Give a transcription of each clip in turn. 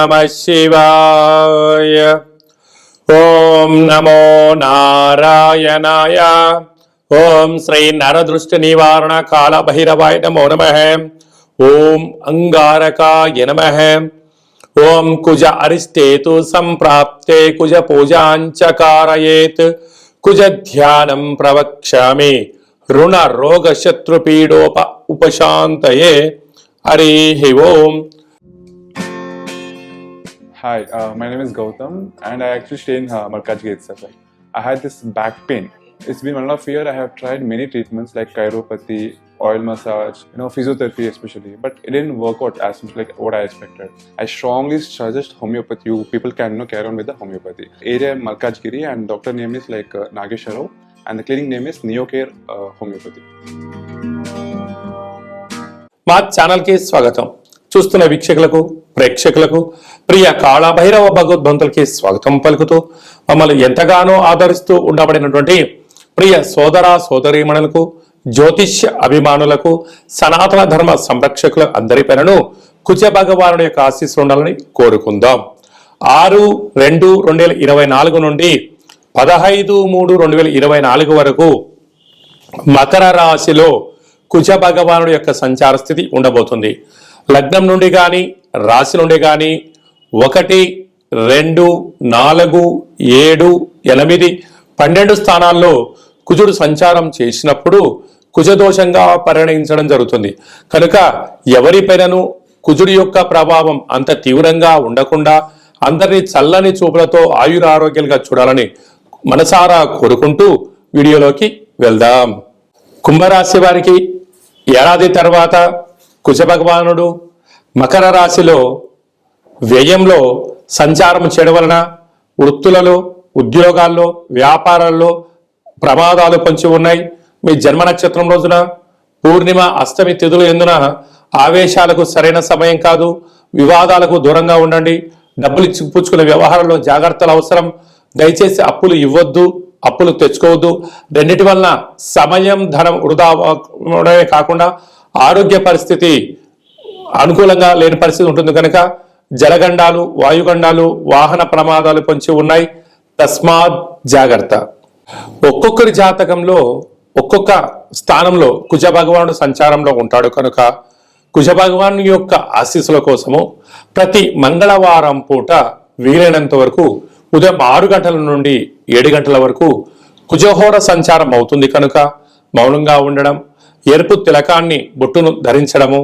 నమః శివాయ. ఓం నమో నారాయణాయ. ఓం శ్రీ నరదృష్టి నివారణ కాల భైరవాయ నమో నమః. ఓం అంగారకాయ నమః. ఓం కుజ అరిష్టేతు సంప్రాప్తే కుజ పూజాంచ కారయేత్ కుజ ధ్యానం ప్రవక్ష్యామి రుణ రోగ శత్రు పీడోప ఉపశాంతయే. హరి ఓం. Hi, my name is Gautam and I actually stay in Malkajgiri itself. I had this back pain. It's been 1.5 years. I have tried many treatments like chiropathy, oil massage, physiotherapy especially, but it didn't work out as much like what I expected. I strongly suggest homeopathy. You people can carry on with the homeopathy. Area Malkajgiri and doctor name is like Nageshwar Rao and the clinic name is Neocare Homeopathy. మా ఛానల్కి స్వాగతం. చూస్తున్న వీక్షకులకు ప్రేక్షకులకు ప్రియ కాళభైరవ భగవద్బంతులకి స్వాగతం పలుకుతూ మమ్మల్ని ఎంతగానో ఆదరిస్తూ ఉండబడినటువంటి ప్రియ సోదర సోదరీమణులకు జ్యోతిష్య అభిమానులకు సనాతన ధర్మ సంరక్షకుల అందరి పైనను కుజ భగవానుడి యొక్క ఆశీస్సులు ఉండాలని కోరుకుందాం. 6/2/2024 నుండి 15/3/2024 వరకు మకర రాశిలో కుజ భగవానుడి యొక్క సంచార స్థితి ఉండబోతుంది. లగ్నం నుండి కానీ రాశి నుండి కానీ 1, 2, 4, 7, 8, 12 స్థానాల్లో కుజుడు సంచారం చేసినప్పుడు కుజదోషంగా పరిగణించడం జరుగుతుంది. కనుక ఎవరిపైనను కుజుడి యొక్క ప్రభావం అంత తీవ్రంగా ఉండకుండా అందరినీ చల్లని చూపులతో ఆయురారోగ్యాలుగా చూడాలని మనసారా కోరుకుంటూ వీడియోలోకి వెళ్దాం. కుంభరాశి వారికి ఏడాది తర్వాత కుజ భగవానుడు మకర రాశిలో వ్యయంలో సంచారం చేయడం వలన వృత్తులలో, ఉద్యోగాల్లో, వ్యాపారాల్లో ప్రమాదాలు పొంచి ఉన్నాయి. మీ జన్మ నక్షత్రం రోజున పూర్ణిమ, అష్టమి తిథులు ఎందున ఆవేశాలకు సరైన సమయం కాదు. వివాదాలకు దూరంగా ఉండండి. డబ్బులు ఇచ్చిపుచ్చుకునే వ్యవహారంలో జాగ్రత్తలు అవసరం. దయచేసి అప్పులు ఇవ్వద్దు, అప్పులు తెచ్చుకోవద్దు. రెండిటి వలన సమయం, ధనం వృధా కాకుండా ఆరోగ్య పరిస్థితి అనుకూలంగా లేని పరిస్థితి ఉంటుంది. కనుక జలగండాలు, వాయుగండాలు, వాహన ప్రమాదాలు పొంచి ఉన్నాయి. తస్మాత్ జాగ్రత్త. ఒక్కొక్కరి జాతకంలో ఒక్కొక్క స్థానంలో కుజ భగవానుడు సంచారంలో ఉంటాడు. కనుక కుజ భగవాను యొక్క ఆశీస్సుల కోసము ప్రతి మంగళవారం పూట వీలైనంత వరకు ఉదయం 6 గంటల నుండి 7 గంటల వరకు కుజహోర సంచారం అవుతుంది. కనుక మౌనంగా ఉండడం, ఎరుపు తిలకాన్ని బొట్టును ధరించడము,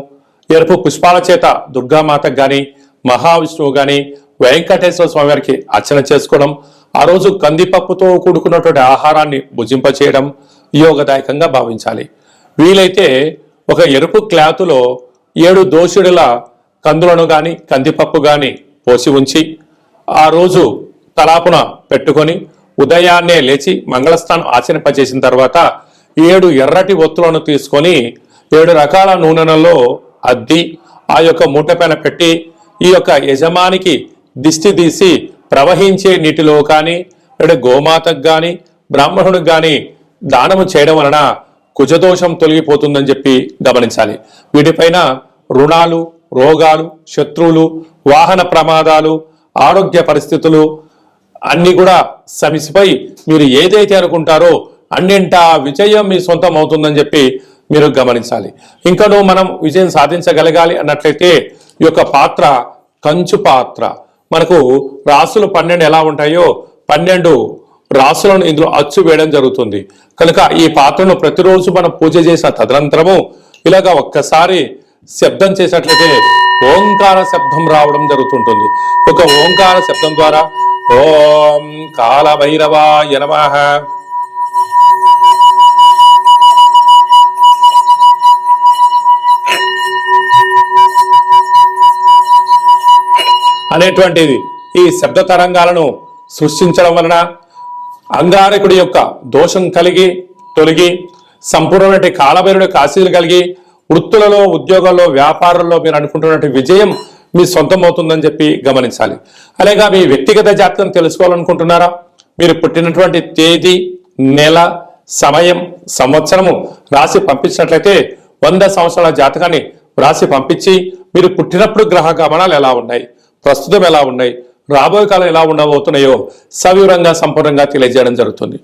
ఎరుపు పుష్పాల చేత దుర్గామాతకు కానీ, మహావిష్ణువు కానీ, వెంకటేశ్వర స్వామి వారికి అర్చన చేసుకోవడం, ఆ రోజు కందిపప్పుతో కూడుకున్నటువంటి ఆహారాన్ని భుజింపచేయడం యోగదాయకంగా భావించాలి. వీలైతే ఒక ఎరుపు క్లాతులో 7 దోషుడుల కందులను కానీ, కందిపప్పు కానీ పోసి ఉంచి ఆ రోజు తలాపున పెట్టుకొని ఉదయాన్నే లేచి మంగళస్థానం ఆచరింపచేసిన తర్వాత 7 ఎర్రటి ఒత్తులను తీసుకొని 7 రకాల నూనెలలో అద్ది ఆ యొక్క మూట పైన పెట్టి ఈ యొక్క యజమానికి దిష్టి తీసి ప్రవహించే నీటిలో కానీ లేదా గోమాతకు కానీ బ్రాహ్మణుడికి కానీ దానము చేయడం వలన కుజదోషం తొలగిపోతుందని చెప్పి గమనించాలి. వీటిపైన రుణాలు, రోగాలు, శత్రువులు, వాహన ప్రమాదాలు, ఆరోగ్య పరిస్థితులు అన్ని కూడా సమిసిపోయి మీరు ఏదైతే అనుకుంటారో అన్నింటా విజయం మీ సొంతం అవుతుందని చెప్పి మీరు గమనించాలి. ఇంకనూ మనం విజయం సాధించగలగాలి అన్నట్లయితే ఈ యొక్క పాత్ర కంచు పాత్ర. మనకు రాసులు 12 ఎలా ఉంటాయో 12 రాసులను ఇందులో అచ్చు వేయడం జరుగుతుంది. కనుక ఈ పాత్రను ప్రతిరోజు మనం పూజ చేసిన తదనంతరము ఇలాగా ఒక్కసారి శబ్దం చేసినట్లయితే ఓంకార శబ్దం రావడం జరుగుతుంటుంది. ఒక ఓంకార శబ్దం ద్వారా ఓం కాళభైరవాయ నమః, అనేటువంటిది ఈ శబ్ద తరంగాలను సృష్టించడం వలన అంగారకుడి యొక్క దోషం కలిగి తొలగి సంపూర్ణమైన కాళభైరవుడి ఆశీస్సులు కలిగి వృత్తులలో, ఉద్యోగాల్లో, వ్యాపారంలో మీరు అనుకుంటున్నటువంటి విజయం మీ సొంతం అవుతుందని చెప్పి గమనించాలి. అలాగే మీ వ్యక్తిగత జాతకం తెలుసుకోవాలనుకుంటున్నారా? మీరు పుట్టినటువంటి తేదీ, నెల, సమయం, సంవత్సరము రాసి పంపించినట్లయితే 100 సంవత్సరాల జాతకాన్ని రాసి పంపించి మీరు పుట్టినప్పుడు గ్రహ గమనాలు ఎలా ఉన్నాయి, ప్రస్తుతం ఎలా ఉన్నాయి, రాబోయే కాలం ఎలా ఉండబోతున్నాయో సవివరంగా సంపూర్ణంగా తెలియజేయడం జరుగుతుంది.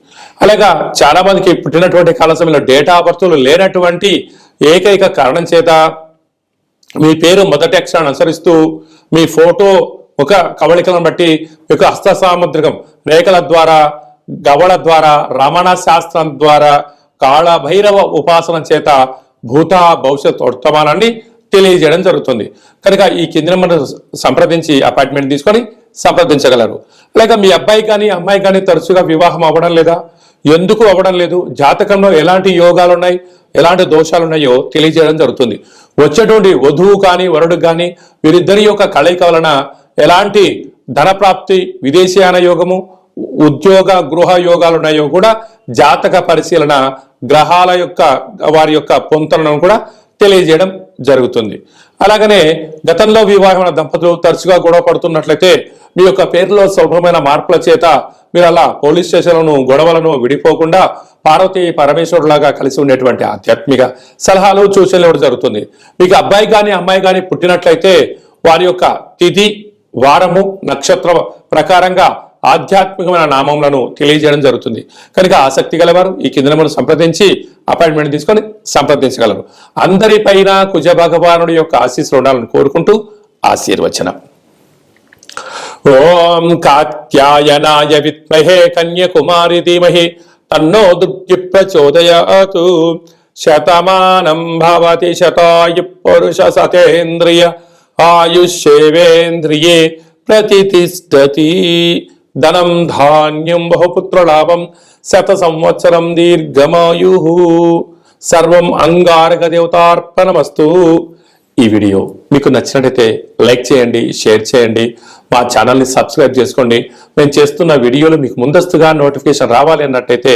అలాగా చాలా మందికి పుట్టినటువంటి కాల సమయంలో డేటా ఆఫ్ బర్త్లు లేనటువంటి ఏకైక కారణం చేత మీ పేరు మొదటి అక్షరాన్ని అనుసరిస్తూ మీ ఫోటో ఒక కవళికలను బట్టి మీ యొక్క హస్త సాముద్రికం రేఖల ద్వారా, గవళ ద్వారా, రమణ శాస్త్రం ద్వారా, కాళ భైరవ ఉపాసన చేత భూత భవిష్యత్ వర్తమానాన్ని తెలియజేయడం జరుగుతుంది. కనుక ఈ కింద మనం సంప్రదించి అపాయింట్మెంట్ తీసుకొని సంప్రదించగలరు. అలాగే మీ అబ్బాయి కానీ అమ్మాయి కానీ తరచుగా వివాహం అవ్వడం లేదా, ఎందుకు అవ్వడం లేదు, జాతకంలో ఎలాంటి యోగాలు ఉన్నాయి, ఎలాంటి దోషాలు ఉన్నాయో తెలియజేయడం జరుగుతుంది. వచ్చేటువంటి వధువు కానీ వరుడు కానీ వీరిద్దరి యొక్క కలయిక వలన ఎలాంటి ధన ప్రాప్తి, విదేశీయాన యోగము, ఉద్యోగ గృహ యోగాలు ఉన్నాయో కూడా జాతక పరిశీలన గ్రహాల యొక్క వారి యొక్క పొంతనను కూడా తెలియజేయడం జరుగుతుంది. అలాగనే గతంలో వివాహమైన దంపతులు తరచుగా గొడవ పడుతున్నట్లయితే మీ యొక్క పేరులో స్వల్పమైన మార్పుల చేత మీరు అలా పోలీస్ స్టేషన్లను గొడవలను విడిపోకుండా పార్వతీ పరమేశ్వరులాగా కలిసి ఉండేటువంటి ఆధ్యాత్మిక సలహాలు సూచనలు ఇవ్వడం జరుగుతుంది. మీకు అబ్బాయి కానీ అమ్మాయి కానీ పుట్టినట్లయితే వారి యొక్క తిథి, వారము, నక్షత్రం ప్రకారంగా ఆధ్యాత్మికమైన నామములను తెలియజేయడం జరుగుతుంది. కనుక ఆసక్తి గలవారు ఈ కింద మనం సంప్రదించి అపాయింట్మెంట్ తీసుకొని సంప్రదించగలరు. అందరిపైన కుజ భగవానుడి యొక్క ఆశీస్సులు ఉండాలని కోరుకుంటూ ఆశీర్వచనం. ఓం కాత్యాయనాయ విద్మహే కన్యకుమారి ధీమహి తన్నో దుర్గి ప్రచోదయాతు. శతమానం భవతి శతాయు పురుష సతేంద్రియ ఆయుష్యేవేంద్రియే ప్రతిష్టతి. ధనం ధాన్యం బహుపుత్రలాభం శత సంవత్సరం దీర్ఘమాయు. సర్వం అంగారక దేవతార్పణమస్తు. ఈ వీడియో మీకు నచ్చినట్లయితే లైక్ చేయండి, షేర్ చేయండి, మా ఛానల్ని సబ్స్క్రైబ్ చేసుకోండి. మేము చేస్తున్న వీడియోలు మీకు ముందస్తుగా నోటిఫికేషన్ రావాలి అన్నట్టయితే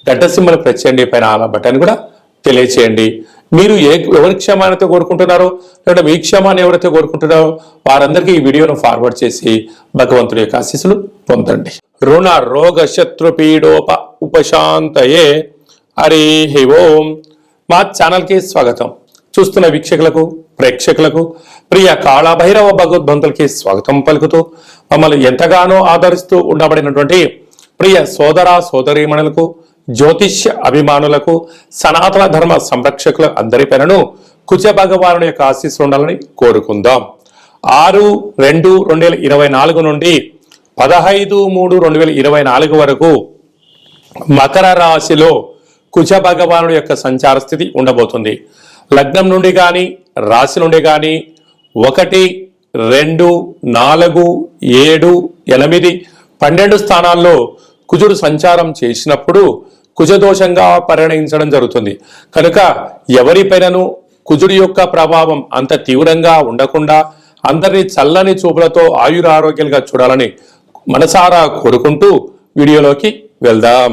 గంట సింబల్ ప్రెస్ చేయండి, పైన ఆల్ బటన్ కూడా తెలియచేయండి. మీరు ఎవరి క్షేమాన్ని కోరుకుంటున్నారో లేదా మీ క్షేమాన్ని ఎవరైతే కోరుకుంటున్నారో వారందరికీ ఈ వీడియోను ఫార్వర్డ్ చేసి భగవంతుడి యొక్క ఆశీస్సులు పొందండి. రుణ రోగ శత్రు పీడోప ఉపశాంతయే. హరి ఓం. మా ఛానల్కి స్వాగతం. చూస్తున్న వీక్షకులకు, ప్రేక్షకులకు, ప్రియ కాళభైరవ భగవద్బంతులకి స్వాగతం పలుకుతూ మమ్మల్ని ఎంతగానో ఆదరిస్తూ ఉండబడినటువంటి ప్రియ సోదర సోదరీమణులకు, జ్యోతిష్య అభిమానులకు, సనాతన ధర్మ సంరక్షకుల అందరిపైనను కుజ భగవానుడి యొక్క ఆశీస్సులు ఉండాలని కోరుకుందాం. 6/2/2024 నుండి 15/3/2024 వరకు మకర రాశిలో కుజ భగవానుడి యొక్క సంచార స్థితి ఉండబోతుంది. లగ్నం నుండి కానీ రాశి నుండి కానీ 1, 2, 4, 7, 8, 12 స్థానాల్లో కుజుడు సంచారం చేసినప్పుడు కుజదోషంగా పరిగణించడం జరుగుతుంది. కనుక ఎవరిపైనను కుజుడి యొక్క ప్రభావం అంత తీవ్రంగా ఉండకుండా అందరినీ చల్లని చూపులతో ఆయురారోగ్యాలుగా చూడాలని మనసారా కోరుకుంటూ వీడియోలోకి వెళ్దాం.